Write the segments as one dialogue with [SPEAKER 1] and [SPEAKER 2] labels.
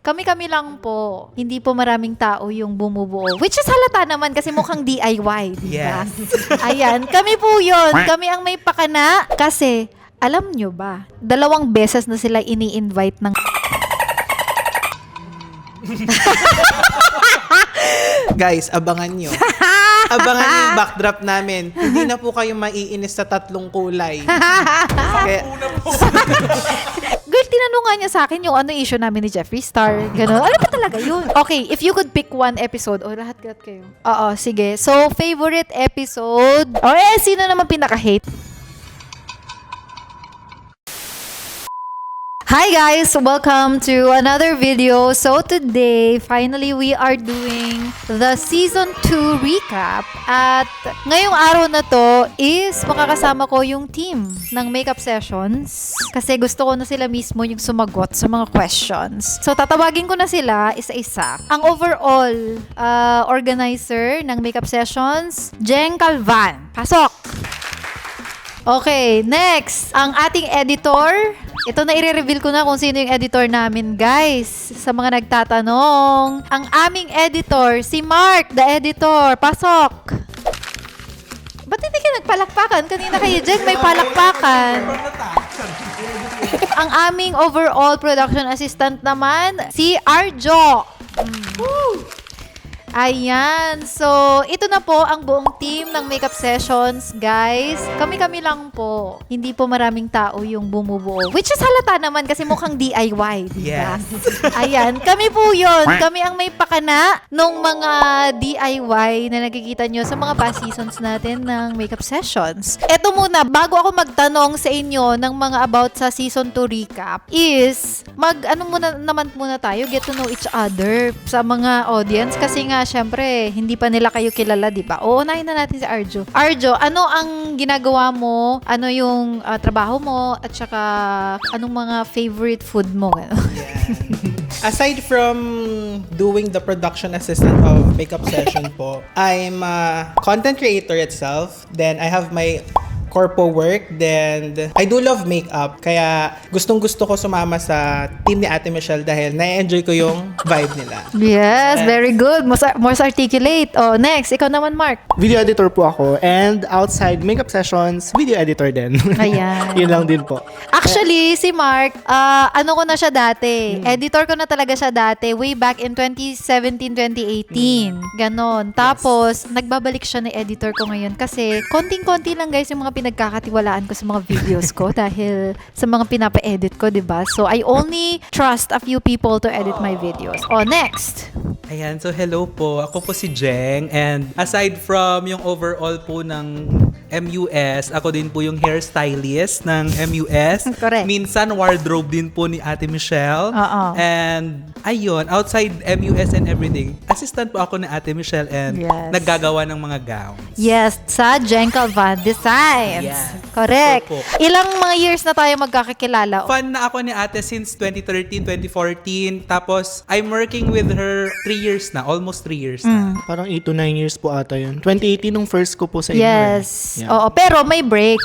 [SPEAKER 1] Kami-kami lang po. Hindi po maraming tao yung bumubuo. Which is halata naman kasi mukhang DIY, diba?
[SPEAKER 2] Yes.
[SPEAKER 1] Ayan, kami po yun. Kami ang may pakana. Kasi, alam nyo ba, 2 beses na sila ini-invite ng...
[SPEAKER 2] Guys, abangan nyo. Abangan nyo yung backdrop namin. Hindi na po kayo maiinis sa 3 kulay. Kaya,
[SPEAKER 1] Girl, tinanong nga niya sa akin yung ano issue namin ni Jeffree Star. Gano'n. Ano ba talaga yun? Okay, if you could pick one episode, lahat kayo. Oo, sige. So, favorite episode. Sino naman pinaka-hate? Hi guys! Welcome to another video. So today, finally we are doing the Season 2 recap. At ngayong araw na to is makakasama ko yung team ng makeup sessions. Kasi gusto ko na sila mismo yung sumagot sa mga questions. So tatawagin ko na sila isa-isa. Ang overall organizer ng makeup sessions, Jeng Calvan. Pasok! Okay, next, ang ating editor. Ito na i-reveal ko na kung sino yung editor namin, guys. Sa mga nagtatanong, ang aming editor, si Mark, the editor. Pasok! Ba't hindi ka nagpalakpakan? Kanina kayo dyan, may palakpakan. Ang aming overall production assistant naman, si Arjo. Ayan. So, ito na po ang buong team ng makeup sessions, guys. Kami-kami lang po. Hindi po maraming tao yung bumubuo. Which is halata naman kasi mukhang DIY, diba?
[SPEAKER 2] Yes.
[SPEAKER 1] Ayan. Kami po yun. Kami ang may pakana nung mga DIY na nakikita nyo sa mga past seasons natin ng makeup sessions. Ito muna, bago ako magtanong sa inyo ng mga about sa season 2 recap, is muna tayo, get to know each other sa mga audience kasi nga syempre, hindi pa nila kayo kilala, di ba? Uunahin na natin si Arjo. Arjo, ano ang ginagawa mo? Ano yung trabaho mo? At saka, anong mga favorite food mo?
[SPEAKER 2] aside from doing the production assistant of makeup session po, I'm a content creator itself. Then I have my corpo work, then I do love makeup. Kaya gustong-gusto ko sumama sa team ni Ate Michelle dahil na-enjoy ko yung vibe nila.
[SPEAKER 1] Yes, very good. Most articulate. Oh, next, ikaw naman, Mark.
[SPEAKER 3] Video editor po ako, and outside makeup sessions, video editor din.
[SPEAKER 1] Ayan.
[SPEAKER 3] Yun lang din po.
[SPEAKER 1] Actually, si Mark, ano ko na siya dati. Editor ko na talaga siya dati. Way back in 2017, 2018. Ganon. Tapos, nagbabalik siya na editor ko ngayon. Kasi, konting-konti lang guys yung mga pinagkakatiwalaan ko sa mga videos ko dahil sa mga pinapa-edit ko, diba? So, I only trust a few people to edit my videos. Oh, next!
[SPEAKER 4] Ayan, so hello po. Ako po si Jeng. And aside from yung overall po ng MUS, ako din po yung hairstylist ng MUS.
[SPEAKER 1] Correct.
[SPEAKER 4] Minsan wardrobe din po ni Ate Michelle.
[SPEAKER 1] Oo.
[SPEAKER 4] And ayun, outside MUS and everything, assistant po ako ni Ate Michelle and
[SPEAKER 1] Yes.
[SPEAKER 4] naggagawa ng mga gowns.
[SPEAKER 1] Yes, sa Jeng Calvan Designs.
[SPEAKER 4] Yes.
[SPEAKER 1] Correct.
[SPEAKER 4] Opo.
[SPEAKER 1] Ilang mga years na tayo magkakakilala?
[SPEAKER 4] Fan na ako ni Ate since 2013, 2014. Tapos, I'm working with her 3 years na. Almost 3 years na.
[SPEAKER 3] Parang 8 to 9 years po ata yun. 2018 nung first ko po sa inyo.
[SPEAKER 1] Yes.
[SPEAKER 3] Yeah.
[SPEAKER 1] Oo, pero may break.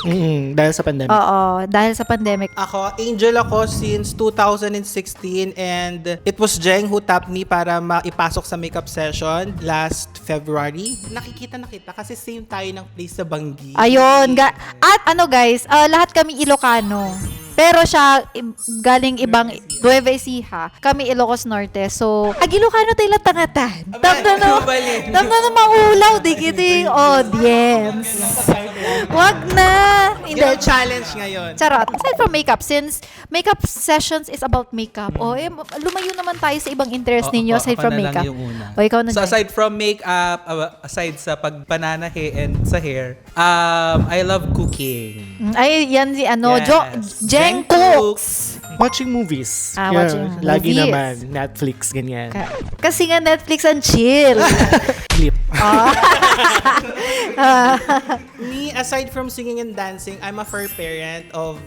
[SPEAKER 3] Dahil sa pandemic.
[SPEAKER 1] Oo, dahil sa pandemic.
[SPEAKER 2] Ako, Angel ako since 2016 and it was Jeng who tapped me para maipasok sa makeup session last February. Nakikita na kita kasi same tayo ng place sa Banggi.
[SPEAKER 1] Ayun. At ano guys, lahat kami Ilocano. Pero siya, galing ibang Nueva Ecija. Kami Ilocos Norte. So, Ilocano tayo tangatan. Tamna maulaw, di kita audience. Wag na.
[SPEAKER 2] Yun ang challenge ngayon.
[SPEAKER 1] Charot. Aside from makeup, since makeup sessions is about makeup, lumayo naman tayo sa ibang interest ninyo aside from makeup. O, ikaw na.
[SPEAKER 4] So aside from makeup, aside sa pagpananahe and sa hair, I love cooking.
[SPEAKER 1] Ay, yan si
[SPEAKER 4] Yes.
[SPEAKER 1] Jeng Cooks.
[SPEAKER 3] Watching movies.
[SPEAKER 1] Watching
[SPEAKER 3] Lagi
[SPEAKER 1] movies.
[SPEAKER 3] naman. Netflix, ganyan.
[SPEAKER 1] Kasi nga Netflix ang chill.
[SPEAKER 3] Clip.
[SPEAKER 2] Me, aside from singing and dancing, I'm a fur parent of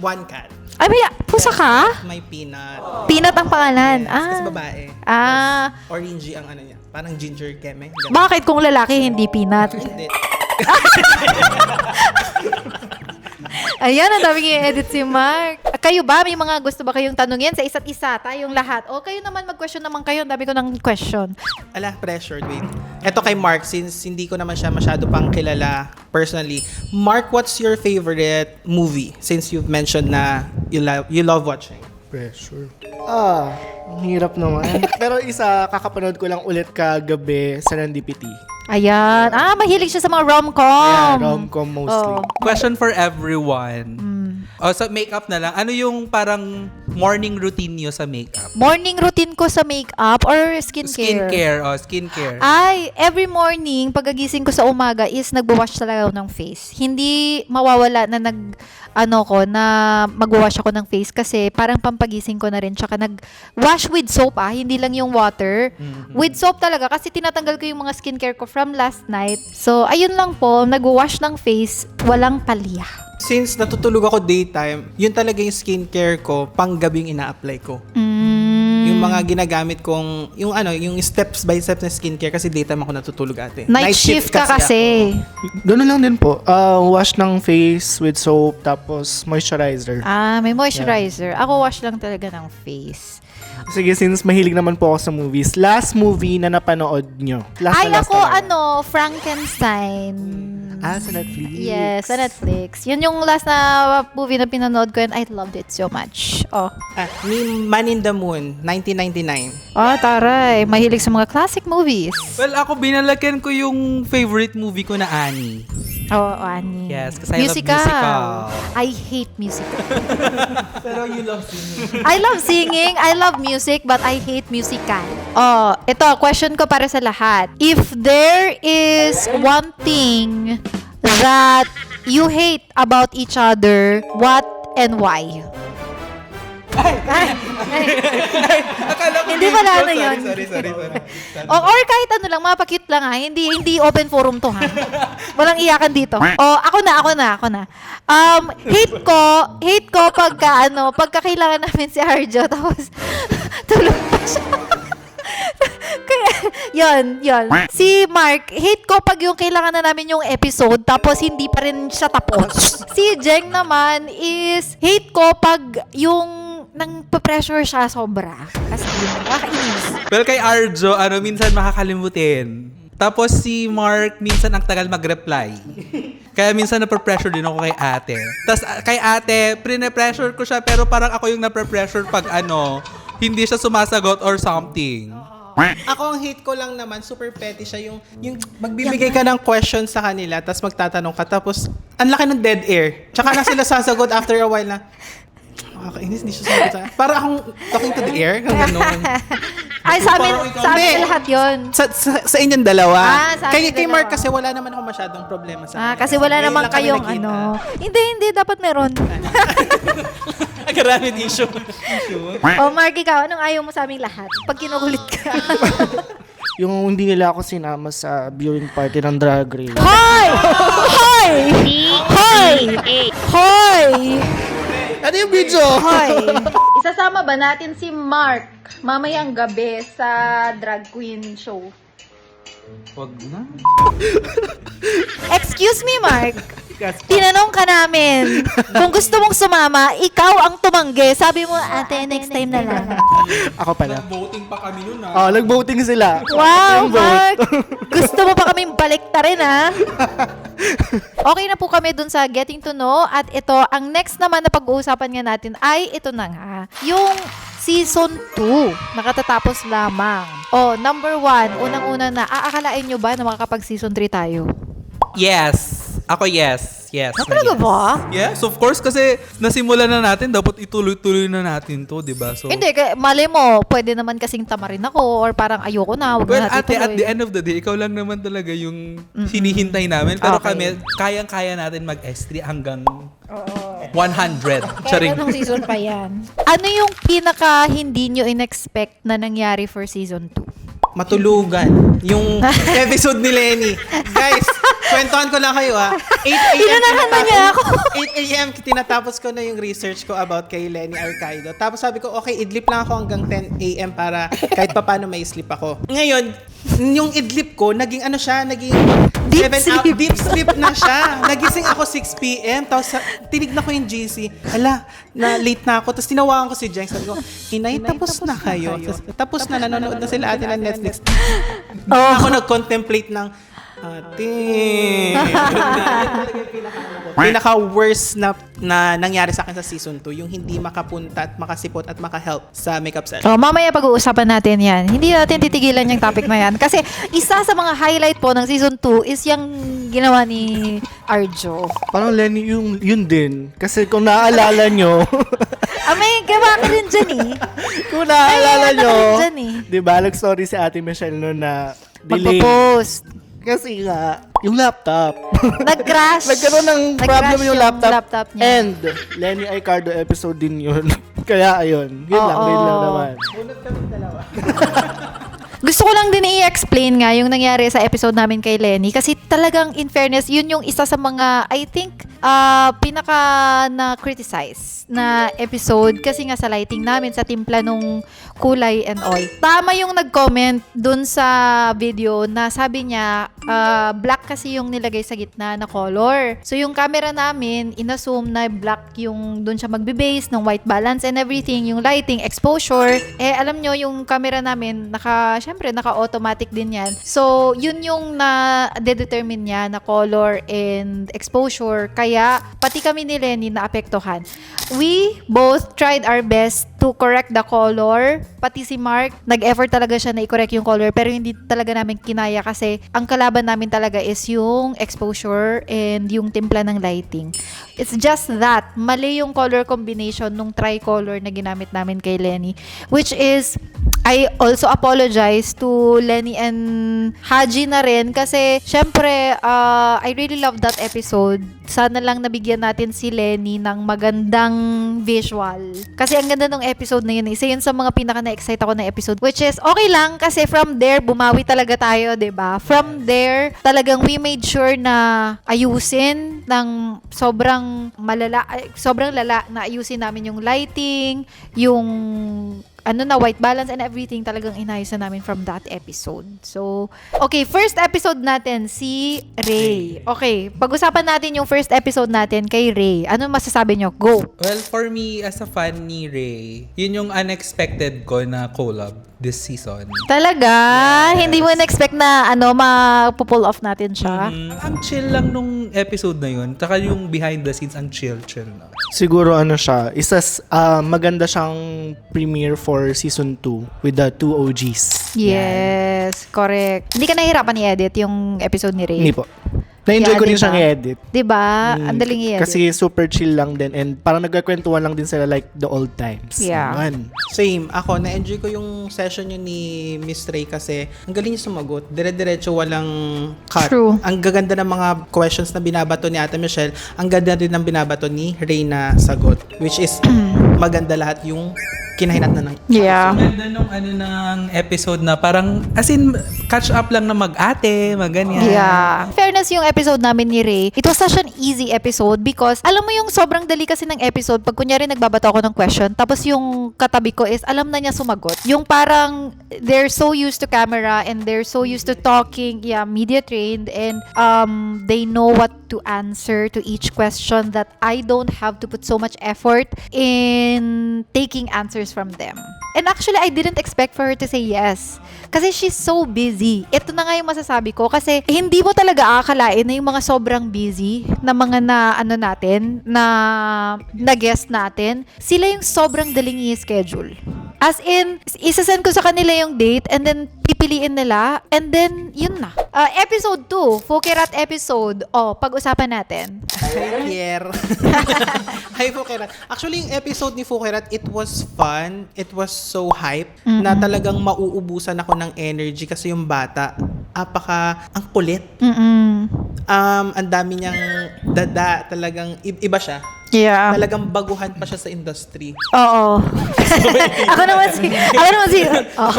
[SPEAKER 2] one cat.
[SPEAKER 1] Ay, may pusa ka?
[SPEAKER 2] My Peanut.
[SPEAKER 1] Peanut ang pangalan.
[SPEAKER 2] Yes, kasi babae. Orangey ang ano niya. Parang ginger keme. Ganun.
[SPEAKER 1] Bakit kung lalaki hindi peanut?
[SPEAKER 2] Hindi.
[SPEAKER 1] Ayan, ang daming i-edit si Mark. Kayo ba? May mga gusto ba kayong tanungin sa isa't isa? Tayong lahat. O kayo naman, mag-question naman kayo. Ang dami ko ng question.
[SPEAKER 2] Ala, pressured. Wait. Eto kay Mark, since hindi ko naman siya masyado pang kilala personally. Mark, what's your favorite movie? Since you've mentioned na you love watching.
[SPEAKER 3] Pressure. Ang hirap naman. Pero isa, kakapanood ko lang ulit kagabi, Serendipity.
[SPEAKER 1] Ayan. Mahilig siya sa mga rom-com.
[SPEAKER 3] Yeah, rom-com mostly.
[SPEAKER 1] Oh.
[SPEAKER 4] Question for everyone. Sa makeup na lang, ano yung parang morning routine niyo sa makeup?
[SPEAKER 1] Morning routine ko sa makeup or skincare?
[SPEAKER 4] Skincare.
[SPEAKER 1] Ay, every morning, pagagising ko sa umaga is nagwawash talaga ako ng face. Hindi mawawala na magwawash ako ng face kasi parang pampagising ko na rin. Tsaka nag-wash with soap hindi lang yung water. With soap talaga kasi tinatanggal ko yung mga skincare ko from last night. So, ayun lang po, nagwawash ng face, walang palya.
[SPEAKER 2] Since natutulog ako daytime, yun talaga yung skincare ko, pang gabing ina-apply ko. Yung mga ginagamit kong, yung steps by steps na skincare kasi daytime ako natutulog ate.
[SPEAKER 1] Night shift ka kasi.
[SPEAKER 3] Ganun lang din po. Wash ng face with soap, tapos moisturizer.
[SPEAKER 1] May moisturizer. Ako wash lang talaga ng face.
[SPEAKER 3] Sige, since mahilig naman po ako sa movies, last movie na napanood nyo? Last
[SPEAKER 1] Frankenstein.
[SPEAKER 3] Sa Netflix?
[SPEAKER 1] Yes, sa Netflix. Yun yung last na movie na pinanood ko and I loved it so much.
[SPEAKER 2] Ni Man in the Moon, 1999.
[SPEAKER 1] Taray. Mahilig sa mga classic movies.
[SPEAKER 4] Well, ako binalagyan ko yung favorite movie ko na Annie.
[SPEAKER 1] Annie.
[SPEAKER 4] Yes, kasi I love musical.
[SPEAKER 1] I hate musical.
[SPEAKER 2] Pero you love singing.
[SPEAKER 1] I love singing, I love music, but I hate musical. Ito, question ko para sa lahat. If there is one thing that you hate about each other, what and why? Hindi pala ano yun.
[SPEAKER 2] Sorry.
[SPEAKER 1] Or kahit ano lang, mapakit lang Hindi open forum to Walang iyakan dito. Ako na. Hate ko pagka kailangan namin si Arjo, tapos tulog pa siya. Yun. Si Mark, hate ko pag yung kailangan na namin yung episode tapos hindi pa rin siya tapos. Si Jeng naman is hate ko pag yung nang pa-pressure siya sobra. Kasi nakakainis.
[SPEAKER 4] Well, kay Arjo, minsan makakalimutin. Tapos si Mark, minsan ang tagal mag-reply. Kaya minsan nape-pressure din ako kay ate. Tapos kay ate, pressure ko siya pero parang ako yung nape-pressure pag hindi siya sumasagot or something.
[SPEAKER 2] Ako ang hate ko lang naman, super petty siya yung magbibigay ka ng question sa kanila tapos magtatanong ka tapos ang laki ng dead air. Tsaka na sila sasagot after a while na nakakainis, di siya sasagot sa para akong talking to the air, kang gano'n.
[SPEAKER 1] Ay, sa amin lahat yun.
[SPEAKER 2] Sa inyong dalawa.
[SPEAKER 1] Sa
[SPEAKER 2] Kay
[SPEAKER 1] amin dalawa.
[SPEAKER 2] Mark kasi wala naman ako masyadong problema sa kanya.
[SPEAKER 1] Kasi wala
[SPEAKER 2] Ngayon
[SPEAKER 1] naman
[SPEAKER 2] lang kami
[SPEAKER 1] kayong
[SPEAKER 2] nagkita.
[SPEAKER 1] Hindi, dapat meron.
[SPEAKER 2] Nagkaramid issue.
[SPEAKER 1] Mark, ikaw, anong ayaw mo sa aming lahat? Pag kinukulit ka.
[SPEAKER 3] Yung hindi nila ako sinama sa viewing party ng Drag Race.
[SPEAKER 1] Hoy!
[SPEAKER 3] Ano yung video?
[SPEAKER 1] Hoy! Isasama ba natin si Mark mamayang gabi sa drag queen show?
[SPEAKER 4] Wag na.
[SPEAKER 1] Excuse me, Mark. Tinanong ka namin kung gusto mong sumama, ikaw ang tumanggi. Sabi mo, ate, next time na lang.
[SPEAKER 3] Ako pala.
[SPEAKER 4] Voting pa kami nun
[SPEAKER 3] Nag-voting sila.
[SPEAKER 1] Wow,
[SPEAKER 3] Yung vote.
[SPEAKER 1] Mark! Gusto mo pa kaming baliktarin, Okay na po kami dun sa Getting to Know. At ito, ang next naman na pag-uusapan nga natin ay ito na nga. Yung Season 2, nakatatapos lamang. Number 1, unang-una na, aakalain nyo ba na makakapag-Season 3 tayo?
[SPEAKER 4] Yes. Ako yes.
[SPEAKER 1] Talaga ba?
[SPEAKER 4] Yes, of course. Kasi nasimulan na natin, dapat ituloy-tuloy na natin to, di ba? So,
[SPEAKER 1] Hindi, mali mo, pwede naman kasing tamarin ako or parang ayoko na, wag
[SPEAKER 4] well,
[SPEAKER 1] na natin
[SPEAKER 4] ate, at
[SPEAKER 1] tuloy.
[SPEAKER 4] the end of the day, ikaw lang naman talaga yung hinihintay namin. Pero
[SPEAKER 1] Okay.
[SPEAKER 4] kami, kayang-kaya natin mag-S3 hanggang 100.
[SPEAKER 1] Kaya
[SPEAKER 4] Charing.
[SPEAKER 1] anong season pa yan? Ano yung pinaka hindi nyo in-expect na nangyari for Season 2?
[SPEAKER 2] Matulugan. Yung episode ni Lenny. Guys, Kwentuhan ko lang kayo 8 a.m.
[SPEAKER 1] Inunahan na niya ako.
[SPEAKER 2] 8 a.m. tinatapos ko na yung research ko about kay Lenny Arcaido. Tapos sabi ko, okay, idlip lang ako hanggang 10 a.m. para kahit paano may sleep ako. Ngayon, yung idlip ko, naging
[SPEAKER 1] Deep
[SPEAKER 2] 7
[SPEAKER 1] sleep.
[SPEAKER 2] Deep sleep na siya. Nagising ako 6 p.m. Tapos tinignan ko yung GC. Hala, na late na ako. Tapos tinawagan ko si Jenks. Sabi ko, Inay, tapos na kayo. Tapos na, nanonood na sila ate ng Netflix. Ako nag-contemplate ng, ate. Pinaka-worst na nangyari sa akin sa season 2, yung hindi makapunta at makasipot at makahelp sa makeup session.
[SPEAKER 1] Mamaya pag-uusapan natin yan. Hindi natin titigilan yung topic na yan. Kasi isa sa mga highlight po ng season 2 is yung ginawa ni Arjo.
[SPEAKER 3] Parang Lenny, yun din. Kasi kung naaalala nyo,
[SPEAKER 1] May gawa ka rin dyan eh.
[SPEAKER 3] kung naaalala
[SPEAKER 1] Ay, ano
[SPEAKER 3] nyo,
[SPEAKER 1] ka rin dyan eh.
[SPEAKER 3] di ba, nag-story si Ate Michelle noon na delay.
[SPEAKER 1] Magpo-post.
[SPEAKER 3] Kasi nga, yung laptop.
[SPEAKER 1] Nag-crash.
[SPEAKER 3] Nagkaroon ng
[SPEAKER 1] Nag-crash
[SPEAKER 3] problem yung laptop.
[SPEAKER 1] niya.
[SPEAKER 3] And Lenny Aicardo episode din yun. Kaya ayun. Yun lang naman.
[SPEAKER 1] Gusto ko lang din i-explain nga yung nangyari sa episode namin kay Lenny kasi talagang in fairness, yun yung isa sa mga I think pinaka na-criticize na episode kasi nga sa lighting namin, sa timpla nung kulay and all. Tama yung nag-comment dun sa video na sabi niya black kasi yung nilagay sa gitna na color. So yung camera namin, inassume na black yung dun siya magbe-base ng white balance and everything, yung lighting, exposure. Alam nyo, yung camera namin, syempre, naka-automatic din yan. So, yun yung na-determine niya na color and exposure. Kaya, pati kami ni Lenny na-apektuhan. We both tried our best to correct the color. Pati si Mark, nag-effort talaga siya na i-correct yung color pero hindi talaga namin kinaya kasi ang kalaban namin talaga is yung exposure and yung timpla ng lighting. It's just that, mali yung color combination nung tricolor na ginamit namin kay Lenny. Which is, I also apologize to Lenny and Haji na rin kasi syempre, I really love that episode. Sana lang nabigyan natin si Lenny ng magandang visual. Kasi ang ganda ng episode na yun. Isa yun sa mga pinaka na-excite ako na episode. Which is okay lang kasi from there, bumawi talaga tayo, 'di ba? From there, talagang we made sure na ayusin ng sobrang lala na ayusin namin yung lighting, yung white balance and everything talagang inayos na namin from that episode. So, okay, first episode natin, si Ray. Okay, pag-usapan natin yung first episode natin kay Ray. Ano masasabi nyo? Go!
[SPEAKER 4] Well, for me, as a fan ni Ray, yun yung unexpected ko na collab this season.
[SPEAKER 1] Talaga? Hindi mo na-expect na ma-pull off natin siya?
[SPEAKER 4] Ang chill lang nung episode na yun. Tsaka yung behind the scenes, ang chill na.
[SPEAKER 3] Siguro siya, maganda siyang premiere for season 2 with the 2 OGs.
[SPEAKER 1] Yes, correct. Hindi ka nahihirapan i-edit yung episode ni Ray?
[SPEAKER 3] Hindi po. Na-enjoy ko
[SPEAKER 1] Yeah,
[SPEAKER 3] din
[SPEAKER 1] diba?
[SPEAKER 3] siyang i-edit.
[SPEAKER 1] Diba? Ang daling i-edit.
[SPEAKER 3] Kasi super chill lang din and parang nagkakwentuhan lang din sila like the old times.
[SPEAKER 1] Yeah.
[SPEAKER 3] Naman.
[SPEAKER 2] Same. Ako, na-enjoy ko yung session yun ni Miss Ray kasi ang galing niya sumagot. Dire-diretso, walang cut.
[SPEAKER 1] True.
[SPEAKER 2] Ang gaganda ng mga questions na binabato ni Ate Michelle. Ang ganda din ng binabato ni Ray na sagot. Which is, maganda lahat yung kinahinat na ng...
[SPEAKER 1] Yeah.
[SPEAKER 4] Ganda nung ng episode na parang, as in, catch up lang na mag-ate, mag-ganyan.
[SPEAKER 1] Yeah. Fairness yung episode namin ni Ray, it was such an easy episode because alam mo yung sobrang dali kasi ng episode pag kunyari nagbabato ako ng question tapos yung katabi ko is alam na niya sumagot. Yung parang they're so used to camera and they're so used to talking, media trained and they know what to answer to each question that I don't have to put so much effort in taking answers from them. And actually, I didn't expect for her to say yes. Kasi she's so busy. Ito na nga yung masasabi ko. Kasi hindi mo talaga akalain na yung mga sobrang busy na mga na guest natin, sila yung sobrang daling i-schedule. As in, isasend ko sa kanila yung date and then pipiliin nila and then yun na. Episode 2, Fukerat episode. Pag-usapan natin.
[SPEAKER 2] Hi, Pierre. Hi, Fukerat. Actually, yung episode ni Fukerat, it was fun. It was so hype na talagang mauubusan ako ng energy kasi yung bata, ang kulit.
[SPEAKER 1] Mm-mm.
[SPEAKER 2] Ang dami niyang dada, talagang iba siya.
[SPEAKER 1] Yeah.
[SPEAKER 2] Talagang baguhan pa siya sa industry.
[SPEAKER 1] Oo. Ako naman si... Oh.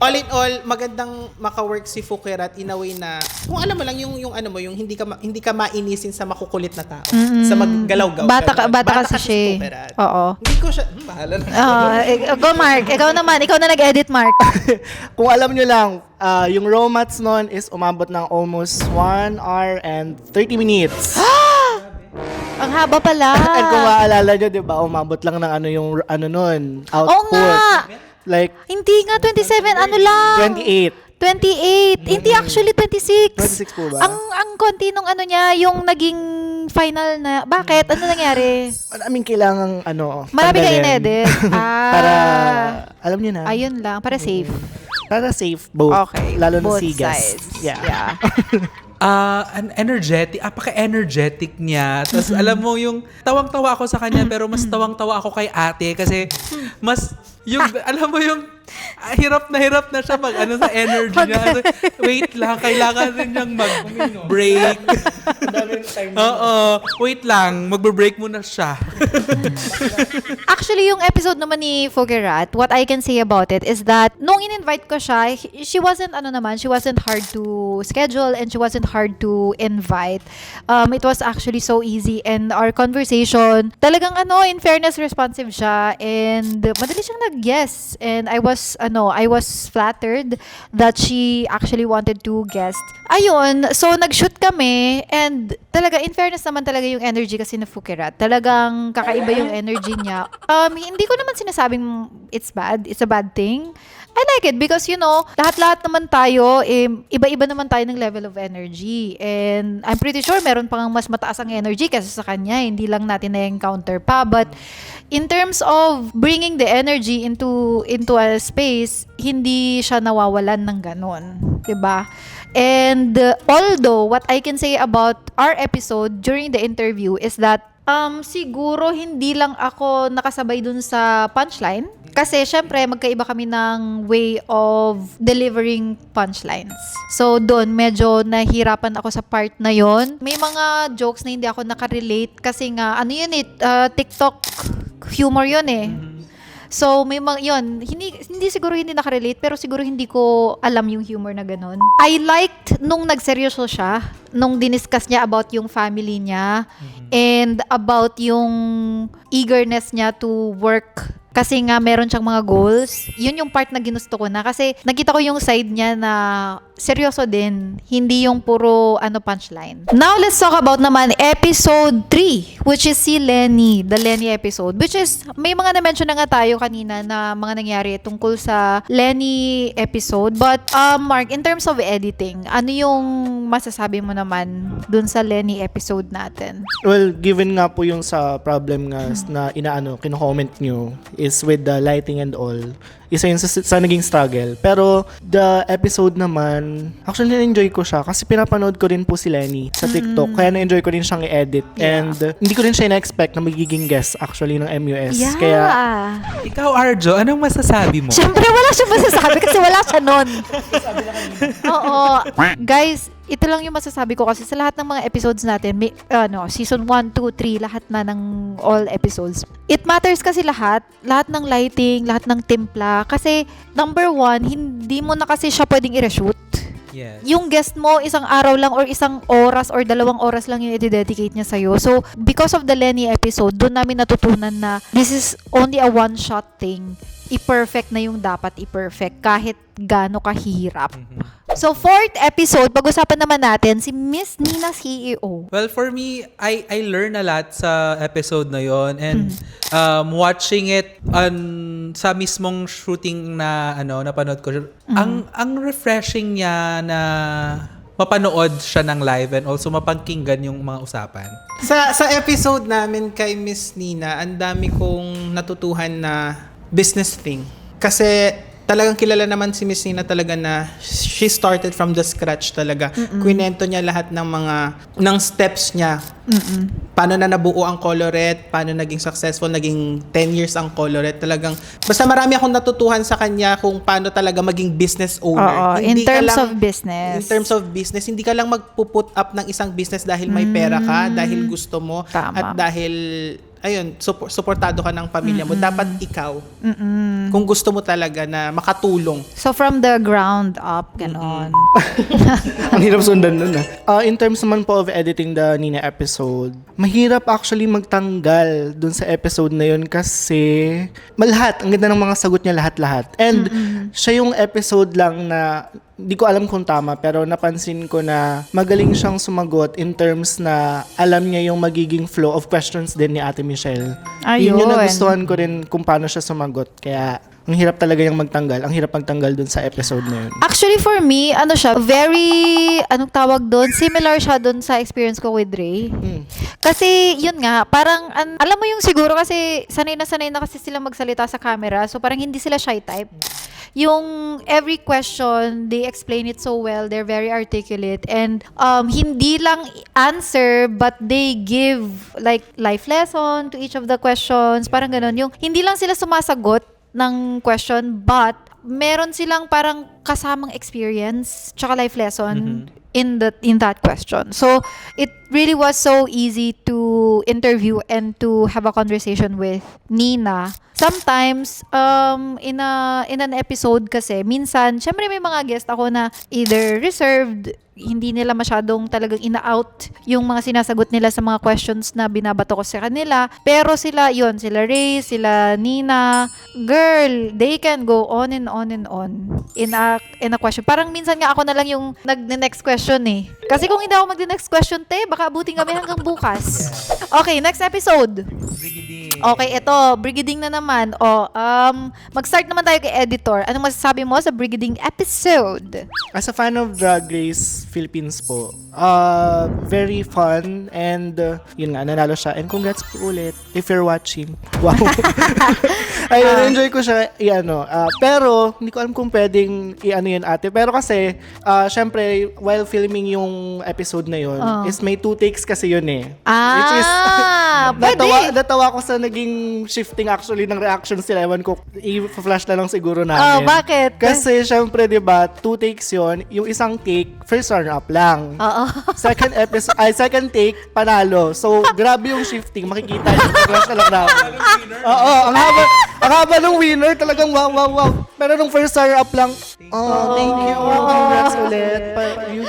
[SPEAKER 2] All in all, magandang maka-work si Fukerat in a way na kung alam mo lang yung ano mo, yung hindi ka mainisin sa makukulit na tao, sa maggalaw-gaw.
[SPEAKER 1] Bata kasi siya.
[SPEAKER 2] si Fukerat.
[SPEAKER 1] Oo.
[SPEAKER 2] Hindi ko siya, bahala na.
[SPEAKER 1] Go Mark. Ikaw naman. Ikaw na nag-edit, Mark.
[SPEAKER 3] Kung alam nyo lang, yung romance nun is umabot ng almost 1 hour and 30 minutes.
[SPEAKER 1] Ang haba pala.
[SPEAKER 3] And kung maalala nyo, di ba, umabot lang ng yung nun, output.
[SPEAKER 1] Oo nga.
[SPEAKER 3] Like,
[SPEAKER 1] Hindi nga 27, ano lang?
[SPEAKER 3] 28.
[SPEAKER 1] 28. Hindi actually 26.
[SPEAKER 3] 26 po ba?
[SPEAKER 1] Ang konti nung ano niya, yung naging final na. Bakit? Ano nangyari?
[SPEAKER 3] Maraming kailangang,
[SPEAKER 1] Marami ka
[SPEAKER 3] tanggalin.
[SPEAKER 1] in-edit.
[SPEAKER 3] Para, alam nyo na.
[SPEAKER 1] Ayun lang, para safe.
[SPEAKER 3] Para safe both.
[SPEAKER 1] Okay.
[SPEAKER 3] Lalo na
[SPEAKER 1] Both
[SPEAKER 3] si guest.
[SPEAKER 1] sides.
[SPEAKER 3] Yeah.
[SPEAKER 4] Apaka-energetic niya. Tapos alam mo yung tawang-tawa ako sa kanya pero mas tawang-tawa ako kay ate kasi mas yung alam mo yung hirap na siya sa energy niya. Wait lang, kailangan rin niyang mag-break. Oo, wait lang, magbe-break muna siya.
[SPEAKER 1] Actually, yung episode naman ni Fogerat, what I can say about it is that nung in-invite ko siya, she wasn't hard to schedule and she wasn't hard to invite. It was actually so easy and our conversation, talagang in fairness, responsive siya and madali siyang nag-yes. And I was flattered that she actually wanted to guest. Ayun, so nag-shoot kami and talaga, in fairness naman talaga yung energy kasi na Fukerat. Talagang kakaiba yung energy niya. Hindi ko naman sinasabing it's bad. It's a bad thing. I like it because, lahat-lahat naman tayo, iba-iba naman tayo ng level of energy. And I'm pretty sure meron pang mas mataas ang energy kasi sa kanya. Hindi lang natin na-encounter pa. But in terms of bringing the energy into a space, hindi siya nawawalan ng ganon. Diba? And although what I can say about our episode during the interview is that siguro hindi lang ako nakasabay dun sa punchline. Kasi syempre magkaiba kami ng way of delivering punchlines. So doon medyo nahirapan ako sa part na yon. May mga jokes na hindi ako nakarelate kasi nga TikTok humor yun eh. So, may yun, hindi siguro hindi nakarelate, pero siguro hindi ko alam yung humor na ganun. I liked nung nagseryoso siya, nung diniscuss niya about yung family niya, and about yung eagerness niya to work. Kasi nga, meron siyang mga goals. Yun yung part na ginusto ko na. Kasi nakita ko yung side niya na seryoso din. Hindi yung puro punchline. Now, let's talk about naman episode 3, which is si Lenny. The Lenny episode. Which is, may mga na-mention na nga tayo kanina na mga nangyari tungkol sa Lenny episode. But, Mark, in terms of editing, ano yung masasabi mo naman dun sa Lenny episode natin?
[SPEAKER 3] Well, given nga po yung sa problem nga na kino-comment nyo is with the lighting and all, isa yun sa naging struggle. Pero the episode naman, actually na-enjoy ko siya kasi pinapanood ko rin po si Lenny sa TikTok. Kaya na-enjoy ko rin siyang i-edit.
[SPEAKER 1] Yeah.
[SPEAKER 3] And hindi ko rin siya na-expect na magiging guest actually ng MUS.
[SPEAKER 1] Yeah.
[SPEAKER 3] Kaya,
[SPEAKER 4] Ikaw, Arjo, anong masasabi mo?
[SPEAKER 1] Siyempre, wala siya masasabi kasi wala siya nun. Oo. Guys, ito lang yung masasabi ko kasi sa lahat ng mga episodes natin, may, season 1, 2, 3, lahat na ng all episodes. It matters kasi lahat ng lighting, lahat ng timpla. Kasi, number 1, hindi mo na kasi siya pwedeng i-reshoot.
[SPEAKER 4] Yes.
[SPEAKER 1] Yung guest mo, isang araw lang or isang oras or 2 oras lang yung i-dedicate niya sa'yo. So, because of the Lenny episode, doon namin natutunan na this is only a one-shot thing. I-perfect na yung dapat i-perfect kahit gaano kahirap. So, 4th episode, pag-usapan naman natin si Miss Nina CEO.
[SPEAKER 4] Well, for me, I learn a lot sa episode na yon and watching it sa mismong shooting na napanood ko. Ang refreshing niya na mapanood siya ng live and also mapakinggan yung mga usapan.
[SPEAKER 2] Sa episode namin kay Miss Nina, ang dami kong natutuhan na business thing. Kasi talagang kilala naman si Miss Nina talaga na she started from the scratch talaga. Kwinento niya lahat ng steps niya. Paano na nabuo ang Colorette, paano naging successful, naging 10 years ang Colorette. Talagang, basta marami akong natutuhan sa kanya kung paano talaga maging business owner.
[SPEAKER 1] Oo, in
[SPEAKER 2] Hindi ka
[SPEAKER 1] terms
[SPEAKER 2] lang-
[SPEAKER 1] of business.
[SPEAKER 2] In terms of business, hindi ka lang magpuput up ng isang business dahil may pera ka, dahil gusto mo,
[SPEAKER 1] Tama.
[SPEAKER 2] at dahil suportado ka ng pamilya mo. Dapat ikaw, kung gusto mo talaga na makatulong.
[SPEAKER 1] So from the ground up, ganon.
[SPEAKER 3] Ang hirap sundan nun in terms naman po of editing the Nina episode, mahirap actually magtanggal dun sa episode na yun kasi malahat, ang ganda ng mga sagot niya lahat-lahat. And siya yung episode lang na di ko alam kung tama, pero napansin ko na magaling siyang sumagot in terms na alam niya yung magiging flow of questions din ni Ate Michelle. Yun yung
[SPEAKER 1] Ayun.
[SPEAKER 3] nagustuhan ko rin kung paano siya sumagot. Kaya ang hirap talaga yung magtanggal. Ang hirap magtanggal dun sa episode na yun.
[SPEAKER 1] Actually, for me, ano siya, very, anong tawag doon? Similar siya doon sa experience ko with Ray. Kasi, yun nga, parang, alam mo yung siguro kasi sanay na kasi sila magsalita sa camera. So, parang hindi sila shy type. Yung every question, they explain it so well. They're very articulate. And hindi lang answer, but they give like life lesson to each of the questions. Parang ganun. Yung hindi lang sila sumasagot ng question, but meron silang parang kasamang experience tsaka life lesson in that question. So it really was so easy to interview and to have a conversation with Nina. Sometimes in an episode kasi minsan syempre may mga guest ako na either reserved, hindi nila masyadong talagang ina-out yung mga sinasagot nila sa mga questions na binabato ko sa kanila. Pero sila Ray, sila Nina, girl, they can go on and on and on in a question. Parang minsan nga ako na lang yung nag-next question eh. Kasi kung hindi ako mag-next question, baka abutin kami hanggang bukas. Okay, next episode. Okay, ito, brigading na naman. Mag-start naman tayo kay editor. Anong masasabi mo sa brigading episode?
[SPEAKER 3] As a fan of Drag Race Philippines po, very fun and yun nga, nanalo siya. And congrats po ulit if you're watching. Wow. Ayun, enjoy ko siya pero hindi ko alam kung pwedeng yun ate. Pero kasi, syempre, while filming yung episode na yun, is may 2 takes kasi yun eh. Which is,
[SPEAKER 1] Pwede.
[SPEAKER 3] natawa ko sa naging shifting actually ng reactions nila. Ewan ko, i-flash na lang siguro namin.
[SPEAKER 1] Bakit?
[SPEAKER 3] Kasi syempre, di ba, 2 takes yun. Yung isang take, first runner-up lang.
[SPEAKER 1] Oo.
[SPEAKER 3] Second take, panalo. So, grabe yung shifting. Makikita nyo. Flash na lang namin. Oo, ang haba ng winner. Talagang wow. Pero nung first runner-up lang, thank you. Congrats ulit.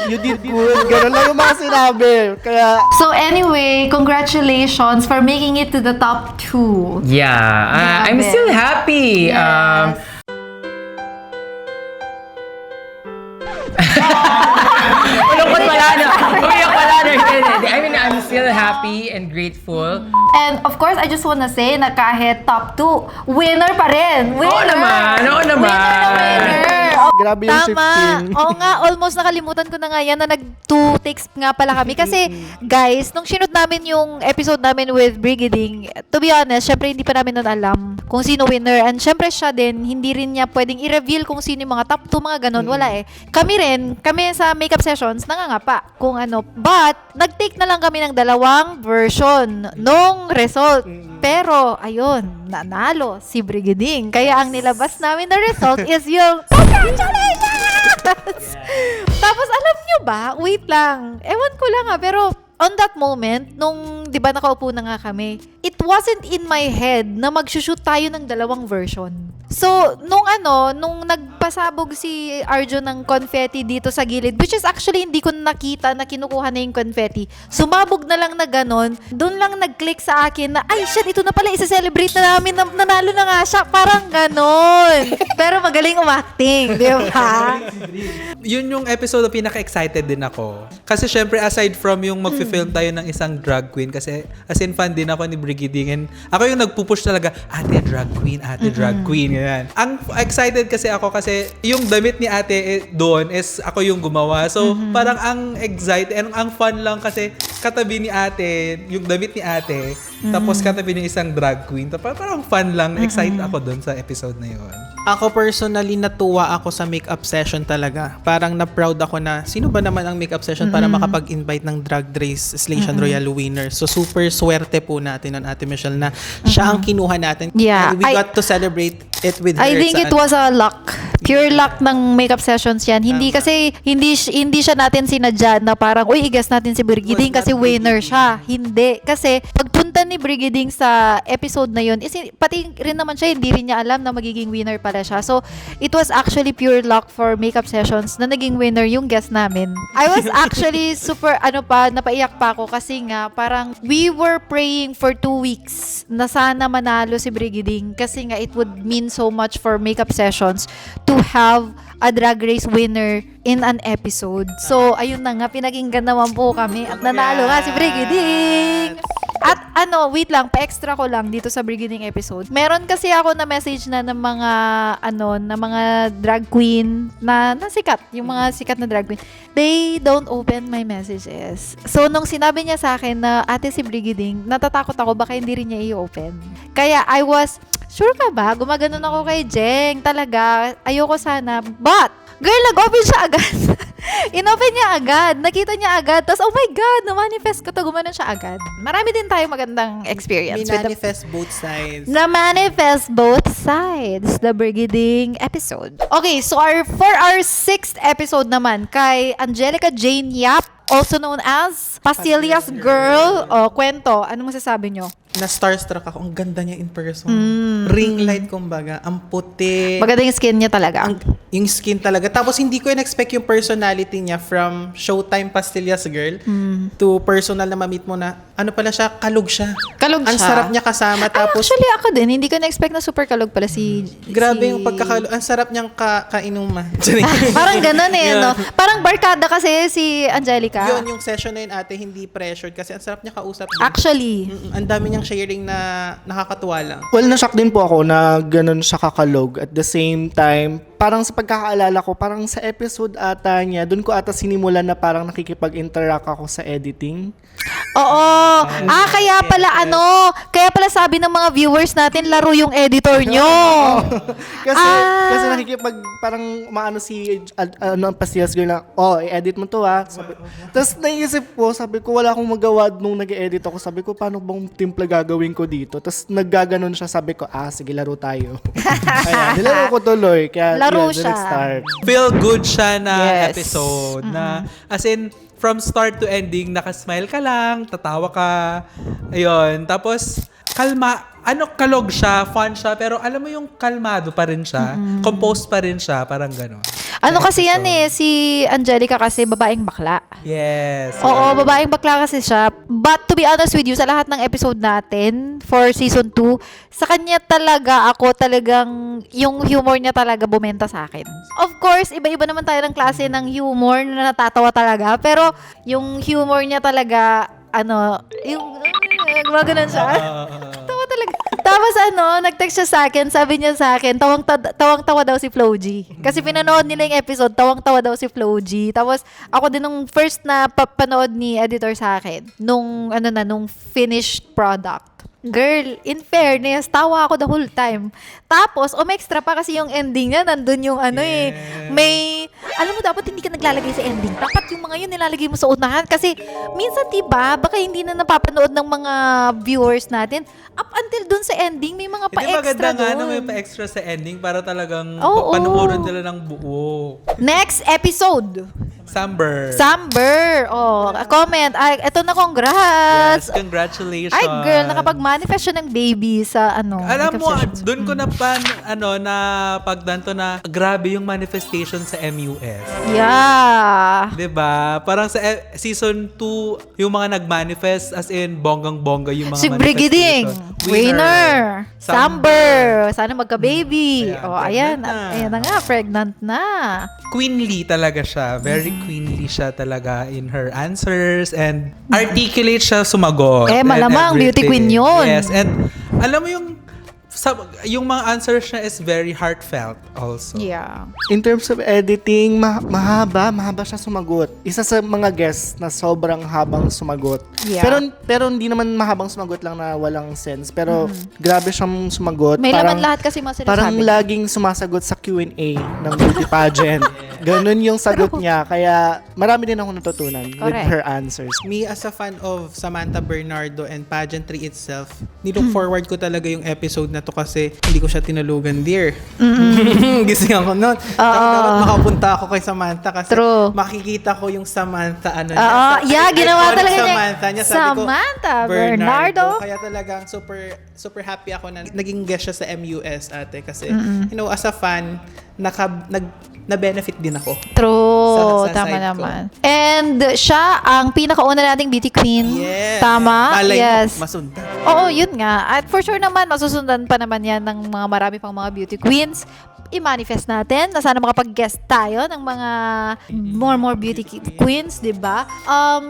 [SPEAKER 3] You did good. Ganun lang yung mga sinabi. Kaya,
[SPEAKER 1] So anyway, congratulations for making it to the top 2.
[SPEAKER 5] Yeah, I'm
[SPEAKER 1] Grabe.
[SPEAKER 5] still happy.
[SPEAKER 1] Yes.
[SPEAKER 5] Malungkot pala na. Umiyak pala na. I mean, I'm still happy and grateful.
[SPEAKER 1] And of course, I just wanna say na kahit top 2, winner pa rin. Winner!
[SPEAKER 5] Oo naman.
[SPEAKER 1] Winner na winner!
[SPEAKER 3] grabe yung shifting.
[SPEAKER 1] Oo nga, almost nakalimutan ko na nga yan na nag-2 takes nga pala kami. Kasi, guys, nung sinut namin yung episode namin with Brigading, to be honest, syempre hindi pa namin nun alam kung sino winner. And syempre siya din, hindi rin niya pwedeng i-reveal kung sino yung mga top 2, mga ganun. Wala eh. Kami sa makeup sessions, nangangapa kung ano. But, nag-take na lang kami ng 2 version nung result. Pero, ayun, nanalo si Brigading. Kaya ang nilabas namin na result is yung congratulations! Tapos, alam nyo ba? Wait lang. Ewan ko lang pero on that moment, nung, di ba, nakaupo na nga kami, it wasn't in my head na mag-shoot tayo ng 2 version. So, nung nagpasabog si Arjo ng confetti dito sa gilid, which is actually hindi ko nakita na kinukuha na yung confetti, sumabog na lang na ganon, doon lang nag-click sa akin na, ay shit, ito na pala, isa-celebrate na namin, nanalo na nga siya, parang ganon. Pero magaling umacting, di ba?
[SPEAKER 4] Yun yung episode na pinaka-excited din ako. Kasi syempre, aside from yung mag-film tayo ng isang drag queen, kasi as in fan din ako ni Brigading, and ako yung nagpupush talaga, ate drag queen, yan. Ang excited kasi ako kasi yung damit ni ate doon is ako yung gumawa. So, parang ang excited, and ang fun lang kasi katabi ni ate, yung damit ni ate, tapos katabi ni isang drag queen. Parang fun lang, excited ako doon sa episode na yun.
[SPEAKER 2] Ako personally, natuwa ako sa makeup session talaga. Parang na-proud ako na sino ba naman ang makeup session para makapag-invite ng Drag Race Slation Royal winner. So super swerte po natin ng Ate Michelle na siya ang kinuha natin.
[SPEAKER 1] Yeah,
[SPEAKER 2] And we got to celebrate it with her.
[SPEAKER 1] I think it was a luck. Pure luck ng makeup sessions yan. Hindi kasi, hindi siya natin sinadya na parang, uy, i-guess natin si Brigiding kasi winner siya. Hindi. Kasi, pagpunta ni Brigiding sa episode na yun, pati rin naman siya, hindi rin niya alam na magiging winner pala siya. So, it was actually pure luck for makeup sessions na naging winner yung guest namin. I was actually super, napaiyak pa ako kasi nga, parang, we were praying for 2 weeks na sana manalo si Brigiding kasi nga, it would mean so much for makeup sessions to have a Drag Race winner in an episode. So, ayun na nga, pinakinggan naman po kami at nanalo nga si Brigiding! At wait lang, pa-extra ko lang dito sa Brigiding episode. Meron kasi ako na message na ng mga, na mga drag queen na sikat, yung mga sikat na drag queen. They don't open my messages. So, nung sinabi niya sa akin na ate si Brigiding, natatakot ako baka hindi rin niya i-open. Kaya I was, sure ka ba? Gumaganon ako kay Jeng. Talaga, ayoko sana. But, girl, nag-open siya agad. In-open niya agad. Nakita niya agad. Tapos, oh my God, na-manifest ko to. Gumanon siya agad. Marami din tayong magandang experience.
[SPEAKER 2] Manifest both sides.
[SPEAKER 1] Na-manifest both sides. The Brigiding episode. Okay, so for our 6th episode naman, kay Angelica Jane Yap, also known as Pastillas Girl. O, kwento. Ano masasabi nyo?
[SPEAKER 2] Na starstruck ako. Ang ganda niya in person. Ring light, kumbaga. Ang puti.
[SPEAKER 1] Maganda yung skin niya talaga.
[SPEAKER 2] Yung skin talaga. Tapos hindi ko in-expect yung personality niya from Showtime Pastillas Girl to personal na ma-meet mo na ano pala siya, kalog siya.
[SPEAKER 1] Kalog
[SPEAKER 2] Ang
[SPEAKER 1] siya.
[SPEAKER 2] sarap niya kasama. Tapos,
[SPEAKER 1] Actually, ako din. Hindi ko na-expect na super kalog pala si...
[SPEAKER 2] grabe
[SPEAKER 1] si-
[SPEAKER 2] yung pagkakalog. Ang sarap niyang kainuman.
[SPEAKER 1] Parang ganun no? Parang barkada kasi si Angelica.
[SPEAKER 2] Yun, yung session na yun ate, hindi pressured kasi ang sarap niya kausap din.
[SPEAKER 1] Actually.
[SPEAKER 2] Ang dami niyang sharing na nakakatuwa lang.
[SPEAKER 3] Well, na-shock din po ako na ganun siya kakalog. At the same time, parang sa pagkakaalala ko, parang sa episode ata niya, dun ko ata sinimulan na parang nakikipag-interact ako sa editing.
[SPEAKER 1] Oo. Kaya pala sabi ng mga viewers natin, laro yung editor nyo.
[SPEAKER 3] Kasi parang maano si ang Pastillas Girl na, i-edit mo to Tapos naisip ko, sabi ko, wala akong magawa nung nag-edit ako. Sabi ko, paano bang timpla gagawin ko dito? Tapos naggaganon siya, sabi ko, sige, laro tayo. Kaya, nilaro ko tuloy. Kaya,
[SPEAKER 1] Laro
[SPEAKER 3] yun,
[SPEAKER 1] siya.
[SPEAKER 3] nag-start.
[SPEAKER 4] Feel good siya na
[SPEAKER 1] Yes.
[SPEAKER 4] episode na as in from start to ending nakasmile ka lang, tatawa ka. Ayun, tapos kalog siya, fun siya, pero alam mo yung kalmado pa rin siya, composed pa rin siya, parang gano'n.
[SPEAKER 1] Kasi yan si Angelica kasi babaeng bakla.
[SPEAKER 4] Yes.
[SPEAKER 1] Oo, babaeng bakla kasi siya. But to be honest with you, sa lahat ng episode natin for season 2, sa kanya talagang yung humor niya talaga bumenta sa akin. Of course, iba-iba naman tayo ng klase ng humor na natatawa talaga. Pero yung humor niya talaga, gumaganon siya. Tawa talaga. Tapos nag-text siya sa akin, sabi niya sa akin, tawang-tawa daw si Flo G. Kasi pinanood nila yung episode, tawang-tawa daw si Flo G. Tapos ako din nung first na panood ni editor sa akin, nung finished product. Girl, in fairness, tawa ako the whole time. Tapos, may extra pa kasi yung ending niya, nandun yung may, alam mo, dapat hindi ka naglalagay sa ending. Dapat yung mga yun nilalagay mo sa unahan. Kasi, minsan, diba, baka hindi na napapanood ng mga viewers natin. Up until dun sa ending, may mga
[SPEAKER 4] Hindi
[SPEAKER 1] pa-extra
[SPEAKER 4] maganda nga
[SPEAKER 1] dun.
[SPEAKER 4] may pa-extra sa ending para talagang
[SPEAKER 1] Oo.
[SPEAKER 4] panoorin nila ng buo.
[SPEAKER 1] Next episode.
[SPEAKER 4] Samber.
[SPEAKER 1] Comment. Eto na, congrats.
[SPEAKER 4] Yes, congratulations.
[SPEAKER 1] Ay, girl, nakapag-manifest siya ng baby sa
[SPEAKER 4] Alam mo,
[SPEAKER 1] makeup sessions.
[SPEAKER 4] doon ko na na pagdanto na grabe yung manifestation sa MUS.
[SPEAKER 1] Yeah.
[SPEAKER 4] 'Di ba? Parang sa season 2, yung mga nag-manifest as in bonggang-bongga yung mga
[SPEAKER 1] Si Brigiding, winner. Samber. Sana magka-baby.
[SPEAKER 4] Ayan,
[SPEAKER 1] Ayan na nga, pregnant na.
[SPEAKER 4] Queenly talaga siya. Very queenly siya talaga in her answers and articulate siya sumagot. and
[SPEAKER 1] Malamang, beauty
[SPEAKER 4] everything.
[SPEAKER 1] queen yun.
[SPEAKER 4] Yes, and alam mo yung yung mga answers niya is very heartfelt also.
[SPEAKER 1] Yeah.
[SPEAKER 3] In terms of editing, mahaba siya sumagot. Isa sa mga guests na sobrang habang sumagot.
[SPEAKER 1] Yeah.
[SPEAKER 3] Pero hindi naman mahabang sumagot lang na walang sense. Pero grabe siyang sumagot.
[SPEAKER 1] May laman lahat kasi mga sinasabi.
[SPEAKER 3] Parang laging sumasagot sa Q&A ng beauty pageant. Ganun yung sagot niya. Kaya marami din ako natutunan with
[SPEAKER 1] Correct.
[SPEAKER 3] her answers.
[SPEAKER 2] Me as a fan of Samantha Bernardo and pageantry itself, nilook forward ko talaga yung episode na to kasi hindi ko siya tinulugan, dear. Gising ako nun. Dapat makapunta ako kay Samantha kasi
[SPEAKER 1] True.
[SPEAKER 2] makikita ko yung Samantha ano
[SPEAKER 1] ginawa
[SPEAKER 2] iconic
[SPEAKER 1] talaga niya.
[SPEAKER 2] Samantha niya. Sabi ko,
[SPEAKER 1] Samantha Bernardo.
[SPEAKER 2] Kaya talagang super happy ako na naging guest siya sa MUS ate kasi you know, as a fan, na-benefit din ako.
[SPEAKER 1] True.
[SPEAKER 2] Sa
[SPEAKER 1] Tama
[SPEAKER 2] side ko.
[SPEAKER 1] naman. And siya ang pinakauna nating beauty queen.
[SPEAKER 2] Yes.
[SPEAKER 1] Tama?
[SPEAKER 2] Malay
[SPEAKER 1] Yes.
[SPEAKER 2] mo, masundan.
[SPEAKER 1] Oo, yun nga. At for sure naman, masusundan pa naman yan ng mga marami pang mga beauty queens. I-manifest natin na sana makapag-guest tayo ng mga more beauty queens, di ba?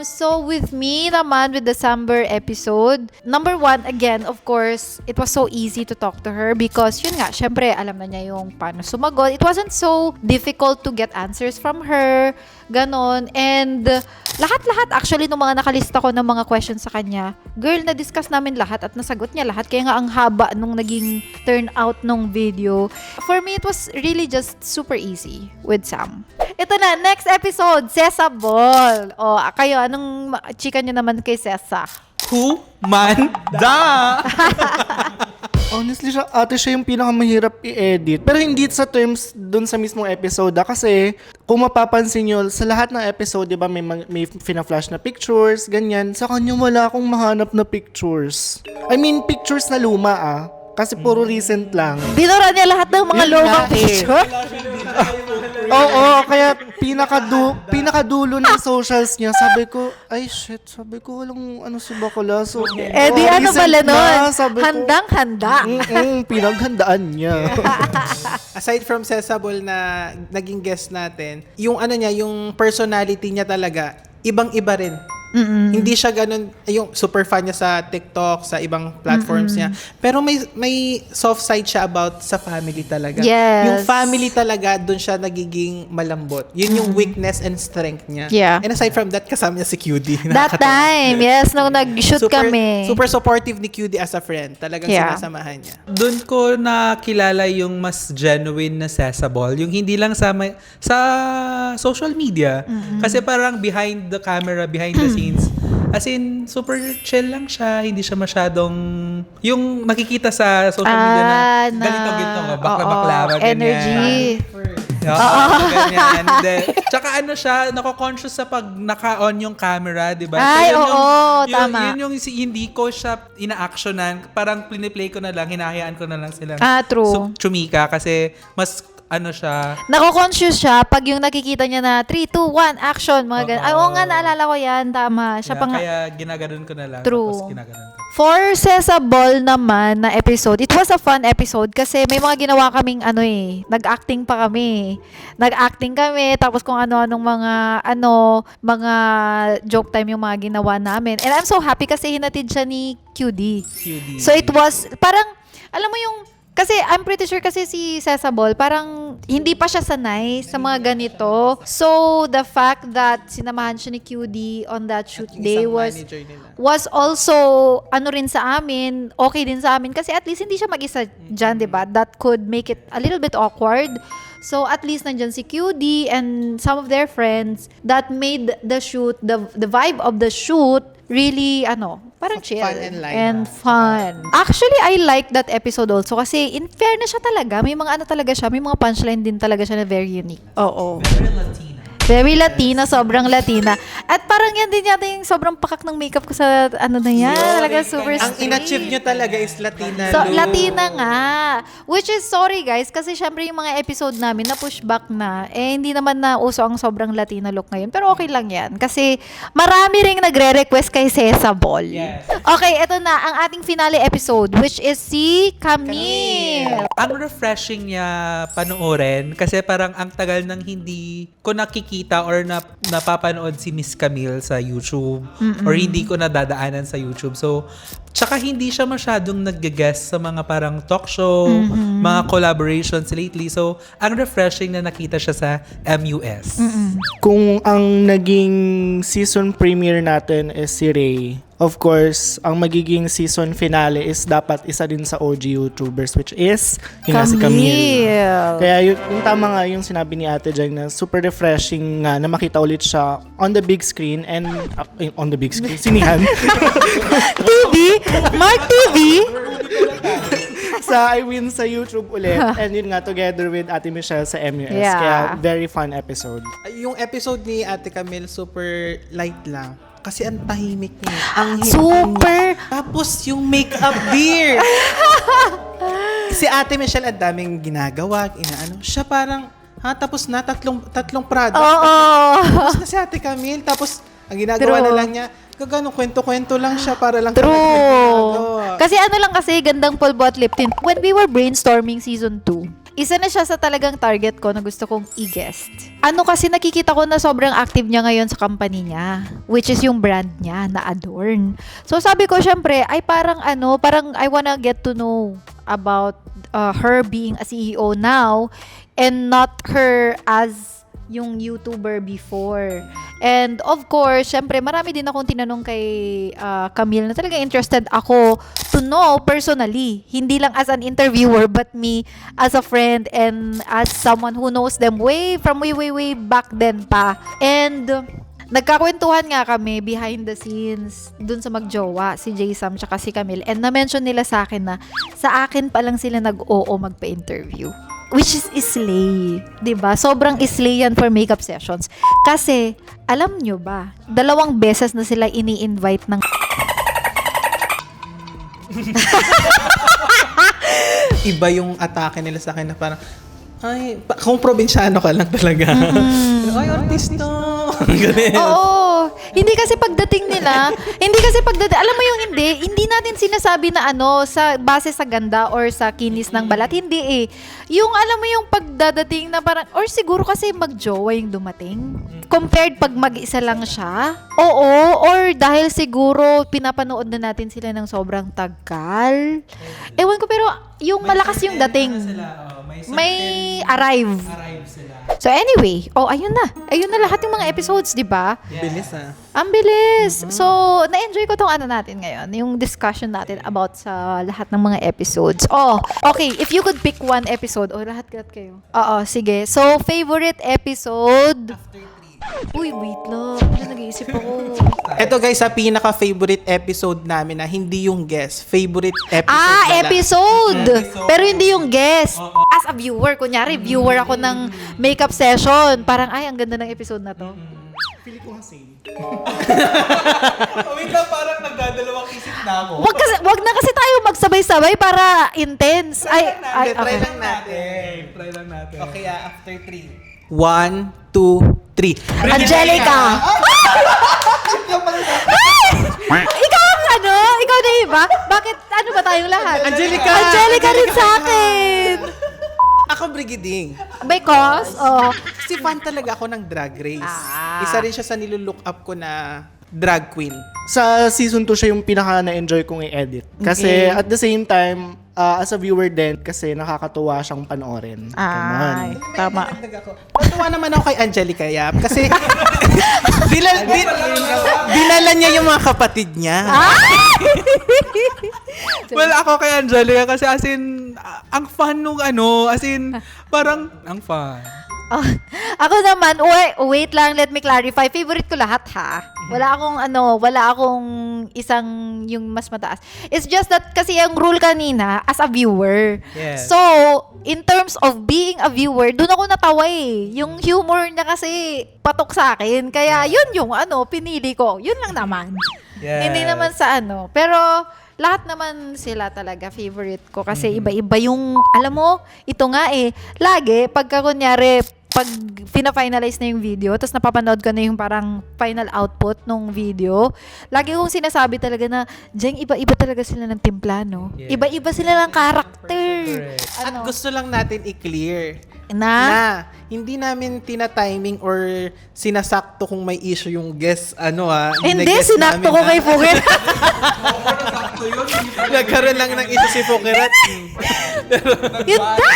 [SPEAKER 1] So with me naman, with the December episode, number 1, again, of course, it was so easy to talk to her because yun nga, syempre, alam na niya yung paano sumagot. It wasn't so difficult to get answers from her, ganon. And lahat-lahat actually nung mga nakalista ko ng mga questions sa kanya, girl, na-discuss namin lahat at nasagot niya lahat. Kaya nga ang haba nung naging turnout nung video. For me, it was really just super easy with Sam. Ito na, next episode, Sesa Ball. O, kayo, anong chika nyo naman kay Sesa?
[SPEAKER 4] Who man da?
[SPEAKER 3] Honestly, siya yung pinakamahirap i-edit. Pero hindi sa terms dun sa mismong episode. Kasi kung mapapansin nyo, sa lahat ng episode, di ba, may fina-flash na pictures, ganyan. Sa kanya wala akong mahanap na pictures. I mean, pictures na luma Kasi puro recent lang.
[SPEAKER 1] Binura niya lahat ng mga
[SPEAKER 3] Yun
[SPEAKER 1] lumang
[SPEAKER 3] nga eh.
[SPEAKER 1] picture.
[SPEAKER 3] Oo, kaya pinakadulo ng socials niya. Sabi ko, walang si Bakula. So,
[SPEAKER 1] Eh di ano
[SPEAKER 3] recent
[SPEAKER 1] pala nun?
[SPEAKER 3] na, sabi ko.
[SPEAKER 1] Handang-handa.
[SPEAKER 3] Pinaghandaan niya.
[SPEAKER 2] Aside from Sesabol na naging guest natin, yung yung personality niya talaga, ibang-iba rin. Hindi siya ganun, yung super fan niya sa TikTok, sa ibang platforms niya. Pero may soft side siya about sa family talaga.
[SPEAKER 1] Yes.
[SPEAKER 2] Yung family talaga, dun siya nagiging malambot. Yun yung weakness and strength niya.
[SPEAKER 1] Yeah.
[SPEAKER 2] And aside from that, kasama niya si QD.
[SPEAKER 1] That time, yes, nung nag-shoot kami.
[SPEAKER 2] Super supportive ni QD as a friend. Talagang
[SPEAKER 1] Yeah.
[SPEAKER 2] sinasamahan niya.
[SPEAKER 4] Doon ko nakilala yung mas genuine na Sesabol. Yung hindi lang sa social media. Kasi parang behind the camera, behind the scenes. As in, super chill lang siya. Hindi siya masyadong... Yung nakikita sa social media na ganito, bakla-baklava, ganyan.
[SPEAKER 1] Energy.
[SPEAKER 4] Oo, ganyan. Tsaka siya, nako-conscious sa pag naka-on yung camera, di ba?
[SPEAKER 1] Ay,
[SPEAKER 4] yun
[SPEAKER 1] tama.
[SPEAKER 4] Yun yung hindi ko siya ina-actionan. Parang play ko na lang, hinahayaan ko na lang sila.
[SPEAKER 1] True.
[SPEAKER 4] Chumika kasi mas siya.
[SPEAKER 1] Nako-conscious siya pag yung nakikita niya na 3, 2, 1, action, mga ganun. Ay, oo nga, naalala ko yan. Tama. Siya
[SPEAKER 4] Kaya ginaganon ko na lang.
[SPEAKER 1] True.
[SPEAKER 4] Tapos ginaganon ko.
[SPEAKER 1] For Sesa Ball naman na episode, it was a fun episode kasi may mga ginawa kaming nag-acting pa kami. Nag-acting kami, tapos kung ano-anong mga joke time yung mga ginawa namin. And I'm so happy kasi hinatid siya ni QD. So it was, parang, alam mo yung, kasi I'm pretty sure kasi si Sesa Ball, parang hindi pa siya sanay sa mga ganito. So the fact that sinamahan siya ni QD on that shoot day
[SPEAKER 2] Isang
[SPEAKER 1] was
[SPEAKER 2] manager nila.
[SPEAKER 1] also rin sa amin, okay din sa amin kasi at least hindi siya mag-isa dyan, diba? That could make it a little bit awkward. So at least nandyan si QD and some of their friends that made the shoot, the vibe of the shoot really, parang chill.
[SPEAKER 2] Fun and light.
[SPEAKER 1] And fun. Actually, I like that episode also kasi in fairness siya talaga. May mga talaga siya, may mga punchline din talaga siya na very unique. Oo. Very Latina, sobrang Latina. At parang yan din yata yung sobrang pakak ng makeup ko sa na yan. Talaga super
[SPEAKER 2] Ang
[SPEAKER 1] straight.
[SPEAKER 2] in-achieve nyo talaga is Latina
[SPEAKER 1] So,
[SPEAKER 2] look.
[SPEAKER 1] Latina nga. Which is, sorry guys, kasi syempre yung mga episode namin na pushback na, hindi naman na uso ang sobrang Latina look ngayon. Pero okay lang yan. Kasi marami ring nagre-request kay Sesa Ball.
[SPEAKER 2] Yes.
[SPEAKER 1] Okay, ito na ang ating finale episode, which is si Camille.
[SPEAKER 4] Ang refreshing niya panoorin kasi parang ang tagal nang hindi ko nakikita or napapanood si Miss Camille sa YouTube or hindi ko nadadaanan sa YouTube. So, Tsaka hindi siya masyadong nag-guest sa mga parang talk show, mga collaborations lately. So, ang refreshing na nakita siya sa MUS.
[SPEAKER 3] Kung ang naging season premiere natin is si Ray, of course, ang magiging season finale is dapat isa din sa OG YouTubers, which is yung nga si Camille. Kaya yung tama nga yung sinabi ni Ate Jeng na super refreshing nga na makita ulit siya on the big screen and on the big screen, sinihan.
[SPEAKER 1] TV? Mark TV?
[SPEAKER 3] Sa YouTube ulit. And yun nga, together with Ate Michelle sa MUS.
[SPEAKER 1] Yeah.
[SPEAKER 3] Kaya very fun episode.
[SPEAKER 2] Yung episode ni Ate Camille, super light lang. Kasi ang tahimik niya. Ang
[SPEAKER 1] Super!
[SPEAKER 2] Tapos yung makeup beer. Si Ate Michelle, ang daming ginagawa, inaano. Siya parang, tapos na, tatlong product.
[SPEAKER 1] Oo.
[SPEAKER 2] Tapos na si Ate Camille. Tapos, ang ginagawa
[SPEAKER 1] True.
[SPEAKER 2] na lang niya, gano'ng kwento-kwento lang siya para lang
[SPEAKER 1] True. Kasi ano lang kasi, gandang pulbo at lip tint. When we were brainstorming season 2, isa na siya sa talagang target ko na gusto kong i-guest. Ano kasi nakikita ko na sobrang active niya ngayon sa company niya, which is yung brand niya na Adorn. So sabi ko syempre, ay parang I wanna get to know about her being a CEO now and not her as yung YouTuber before. And of course, syempre, marami din akong tinanong kay Camille na talagang interested ako to know personally. Hindi lang as an interviewer, but me as a friend and as someone who knows them way back then pa. And nagkakwentuhan nga kami behind the scenes dun sa magjowa, si Jay Sam tsaka si Camille. And na-mention nila sa akin na sa akin pa lang sila nag-oo magpa-interview. Which is islay. 'Di ba? Sobrang islay yan for makeup sessions. Kasi, alam nyo ba, 2 beses na sila ini-invite ng
[SPEAKER 2] Iba yung atake nila sa akin na parang, kung probinsyano ka lang talaga. Ay, artista. Ganun.
[SPEAKER 1] Oo. Hindi kasi pagdating nila, alam mo yung hindi natin sinasabi na sa base sa ganda or sa kinis ng balat. Hindi eh. Yung alam mo yung pagdadating na parang, or siguro kasi magjowa yung dumating. Compared pag mag-isa lang siya. Oo. Or dahil siguro pinapanood na natin sila ng sobrang tagal. Ewan ko, pero yung malakas yung dating. May arrive.
[SPEAKER 4] Sila.
[SPEAKER 1] So anyway, ayun na. Ayun na lahat yung mga episodes, di ba?
[SPEAKER 2] Bilis
[SPEAKER 1] Ang bilis. So, na-enjoy ko tong natin ngayon, yung discussion natin about sa lahat ng mga episodes. Okay, if you could pick one episode, lahat kayo. Oo, sige. So, favorite episode? Uy, wait lang. Nag-iisip ako.
[SPEAKER 2] Ito guys, sa pinaka-favorite episode namin na hindi yung guest, favorite episode na lang.
[SPEAKER 1] Episode! Pero hindi yung guest. As a viewer, kunyari, viewer ako ng makeup session. Parang, ang ganda ng episode na to.
[SPEAKER 3] Feeling ko kasi.
[SPEAKER 4] Wait lang, parang nagdadalawang isip na ako.
[SPEAKER 1] Wag na kasi tayo magsabay-sabay para intense.
[SPEAKER 2] Try lang natin.
[SPEAKER 4] Try lang natin.
[SPEAKER 2] Okay, after 3. 1, 2, 3.
[SPEAKER 1] Angelica! Ikaw ang ikaw na iba? Bakit ano ba tayong lahat?
[SPEAKER 2] Angelica!
[SPEAKER 1] Angelica rin sa akin!
[SPEAKER 2] Ako Brigading.
[SPEAKER 1] Because,
[SPEAKER 2] Kasi fan talaga ako ng Drag Race. Isa rin siya sa nilulook up ko na drag queen.
[SPEAKER 3] Sa season 2 siya yung pinaka na-enjoy kong i-edit. Kasi at the same time, as a viewer din, kasi nakakatuwa siyang panoorin.
[SPEAKER 1] ay, tama.
[SPEAKER 2] Natuwa naman ako kay Angelica Yap kasi dinala niya yung mga kapatid niya.
[SPEAKER 4] Well, ako kay Angelica kasi as in, ang fun nung as in, parang, ang fun.
[SPEAKER 1] Ako naman, wait lang, let me clarify. Favorite ko lahat ha. Wala akong isang yung mas mataas. It's just that kasi ang rule kanina as a viewer.
[SPEAKER 4] Yes.
[SPEAKER 1] So, in terms of being a viewer, doon ako natawa eh. Yung humor niya kasi patok sa akin. Kaya yun yung pinili ko. Yun lang naman.
[SPEAKER 4] Yes.
[SPEAKER 1] Hindi naman sa pero lahat naman sila talaga favorite ko kasi iba-iba yung, alam mo, ito nga lagi, pagka kunyari, pag fina-finalize na yung video, tapos napapanood ko na yung parang final output ng video, lagi kong sinasabi talaga na, Jeng, iba-iba talaga sila ng timpla, no?
[SPEAKER 4] Yeah.
[SPEAKER 1] Iba-iba sila ng character.
[SPEAKER 2] At gusto lang natin i-clear
[SPEAKER 1] Na?
[SPEAKER 2] na hindi namin tina-timing or sinasakto kung may issue yung guest,
[SPEAKER 1] Hindi,
[SPEAKER 2] ginag-guest
[SPEAKER 1] sinakto
[SPEAKER 2] namin
[SPEAKER 1] ko
[SPEAKER 2] na.
[SPEAKER 1] kay Fugin.
[SPEAKER 2] Nagkaroon lang ng issue si Pokerat.
[SPEAKER 1] Yun na!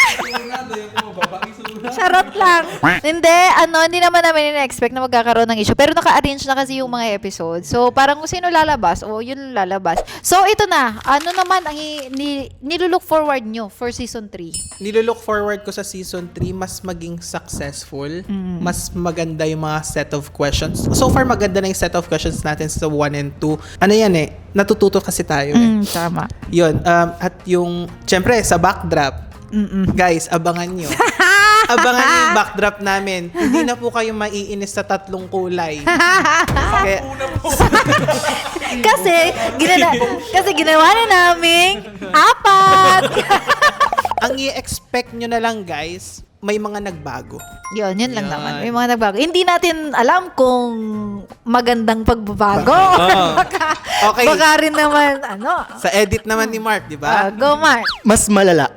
[SPEAKER 1] Charot lang. Hindi naman namin in-expect na magkakaroon ng issue. Pero naka-arrange na kasi yung mga episode. So, parang kung sino lalabas, yun lalabas. So, ito na. Ano naman ang nilulook forward nyo for season 3?
[SPEAKER 2] Nilulook forward ko sa season 3, mas maging successful. Mas maganda yung mga set of questions. So far, maganda na yung set of questions natin sa 1 and 2. Ano yan natututo kasi tayo
[SPEAKER 1] Tama.
[SPEAKER 2] Yun. At yung, syempre, sa backdrop. Guys, abangan nyo. Abangan nyo yung backdrop namin. Hindi na po kayo maiinis sa 3 kulay. Kaya,
[SPEAKER 1] kasi ginawa na namin 4.
[SPEAKER 2] ang i-expect nyo na lang, guys, may mga nagbago.
[SPEAKER 1] Yun lang
[SPEAKER 2] Yan.
[SPEAKER 1] naman. May mga nagbago. Hindi natin alam kung magandang pagbabago.
[SPEAKER 2] Okay.
[SPEAKER 1] Baka rin naman,
[SPEAKER 2] Sa edit naman ni Mark, di ba?
[SPEAKER 1] go Mark.
[SPEAKER 3] Mas malala.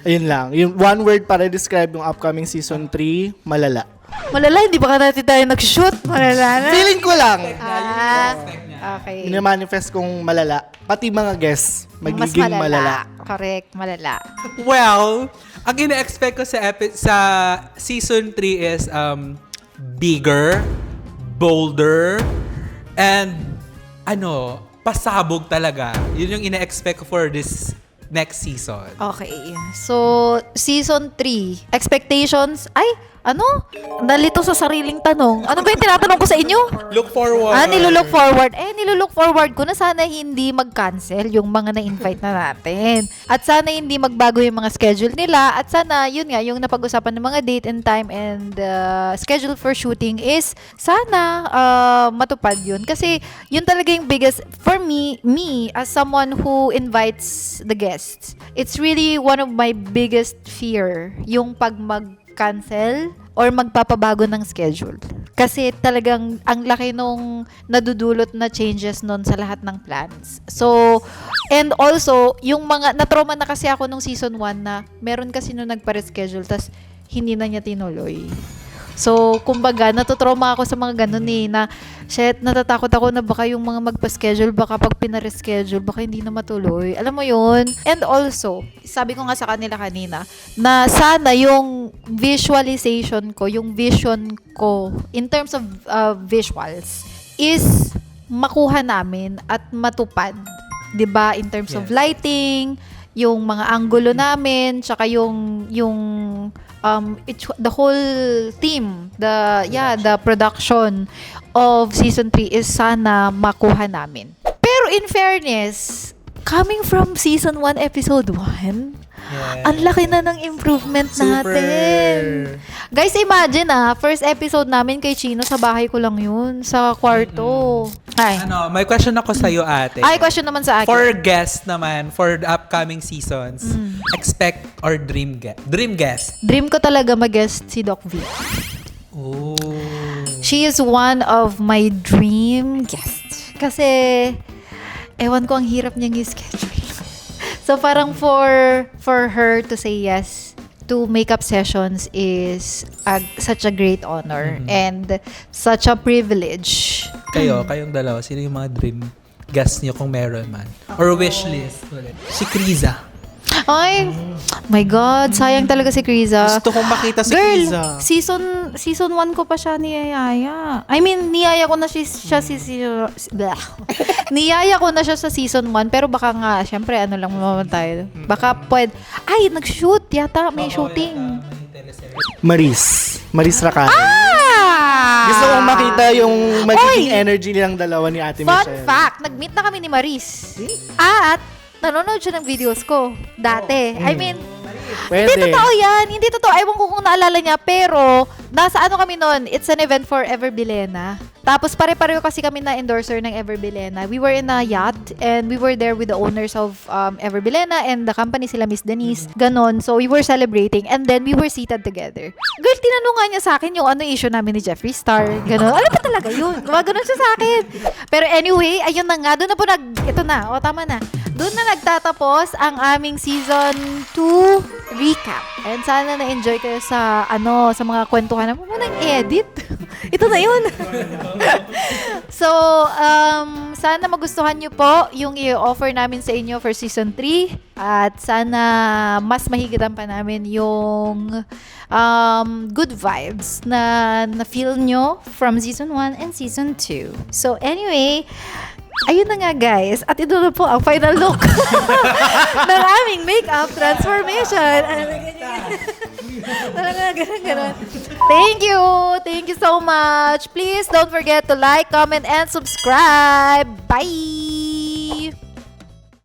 [SPEAKER 3] Ayun lang. Yung one word para describe yung upcoming season 3, malala.
[SPEAKER 1] Malala, hindi ba natin tayo nag-shoot? Malala na.
[SPEAKER 3] Feeling ko lang.
[SPEAKER 1] Okay.
[SPEAKER 3] Minamanifest kong malala. Pati mga guests,
[SPEAKER 1] Mas
[SPEAKER 3] magiging malala.
[SPEAKER 1] Correct, malala.
[SPEAKER 4] Well, ang ina-expect ko sa season 3 is bigger, bolder, and pasabog talaga. Yun yung ina-expect ko for this next season.
[SPEAKER 1] Okay. So, season 3, expectations, nalito sa sariling tanong. Ano ba yung tinatanong ko sa inyo?
[SPEAKER 2] Look forward.
[SPEAKER 1] Nilulook forward. Nilulook forward ko na sana hindi mag-cancel yung mga na-invite na natin. At sana hindi magbago yung mga schedule nila. At sana, yun nga, yung napag-usapan ng mga date and time and schedule for shooting is sana matupad yun. Kasi yun talaga yung biggest, for me as someone who invites the guests, it's really one of my biggest fear, yung pag cancel or magpapabago ng schedule. Kasi talagang ang laki nung nadudulot na changes nun sa lahat ng plans. So, and also, yung mga, na-trauma na kasi ako nung season 1 na meron kasi nung nagpa-reschedule tas hindi na niya tinuloy. So, kumbaga, natutrauma ako sa mga ganun na natatakot ako na baka yung mga magpa-schedule, baka pag pina-reschedule, baka hindi na matuloy. Alam mo yun? And also, sabi ko nga sa kanila kanina, na sana yung visualization ko, yung vision ko, in terms of visuals, is makuha namin at matupad. 'Di ba? In terms of lighting, yung mga anggulo namin, tsaka yung the whole team, the production of season 3 is sana makuha namin. Pero in fairness, coming from season 1 episode 1, ang laki na ng improvement natin. Guys, imagine first episode namin kay Chino, sa bahay ko lang yun, sa kwarto.
[SPEAKER 4] May question ako sa'yo, ate.
[SPEAKER 1] Question naman sa akin.
[SPEAKER 4] For guests naman, for the upcoming seasons, expect or dream guest?
[SPEAKER 1] Dream ko talaga mag-guest si Doc V.
[SPEAKER 4] Oh.
[SPEAKER 1] She is one of my dream guests. Kasi, ewan ko, ang hirap niyang i-schedule. So, parang for her to say yes to makeup sessions is such a great honor and such a privilege.
[SPEAKER 4] Kayong dalawa, sino yung mga dream guest niyo kung meron man? Or wish list?
[SPEAKER 2] Si Kriza.
[SPEAKER 1] Ay, my God, sayang talaga si Kriza.
[SPEAKER 2] Gusto kong makita si
[SPEAKER 1] Girl,
[SPEAKER 2] Kriza.
[SPEAKER 1] season 1 ko pa siya niyaya. I mean, niyaya ko na niyaya ko na siya sa season 1, pero baka nga, syempre, lang naman tayo. Baka nag-shoot yata, may shooting.
[SPEAKER 3] Maris Rakan.
[SPEAKER 1] Ah!
[SPEAKER 3] Gusto kong makita yung magiging energy nilang dalawa ni Ate
[SPEAKER 1] Fun
[SPEAKER 3] Michelle.
[SPEAKER 1] fact, nag-meet na kami ni Maris. At nanonood siya ng videos ko dati. I mean,
[SPEAKER 3] Pwede.
[SPEAKER 1] hindi totoo yan. Hindi totoo. Ewan ko kung naalala niya. Pero, nasa kami noon, it's an event for Ever Bilena. Tapos, pare-pareho kasi kami na endorser ng Ever Bilena. We were in a yacht and we were there with the owners of Ever Bilena and the company, sila Miss Denise. Ganon. So, we were celebrating and then we were seated together. Girl, tinanong nga niya sa akin yung issue namin ni Jeffree Star. Ganon. Ano ba talaga yun? Gumaganon siya sa akin. Pero anyway, ayun na nga. Doon na po ito na. Tama na. Doon na nagtatapos ang aming season 2 recap. And sana na-enjoy kayo sa mga kwentuhan na munang edit. Ito na yun. So, sana magustuhan nyo po yung i-offer namin sa inyo for season 3 at sana mas mahigitan pa namin yung good vibes na feel nyo from season 1 and season 2. So anyway, ayun na nga guys, at ito na po ang final look ng aming makeup transformation. Ganun. Thank you so much. Please don't forget to like, comment, and subscribe. Bye!